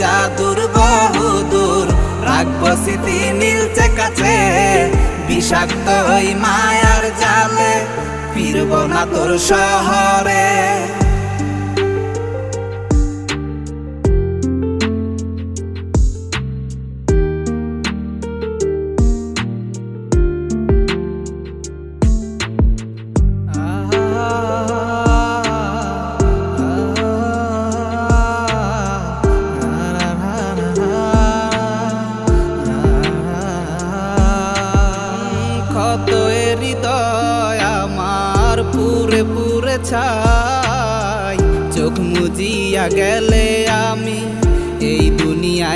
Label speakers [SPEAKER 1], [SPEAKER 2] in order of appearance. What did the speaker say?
[SPEAKER 1] জাদুর বহুদূর, রাখবো স্মৃতি নীলচে কাছে, বিষাক্ত ওই মায়ার জালে ফিরবো না তোর শহরে। কত হৃদয় আমার পুরে পুরে ছাই, চোখ মুজিয়া গেলে আমি এই দুনিয়ায়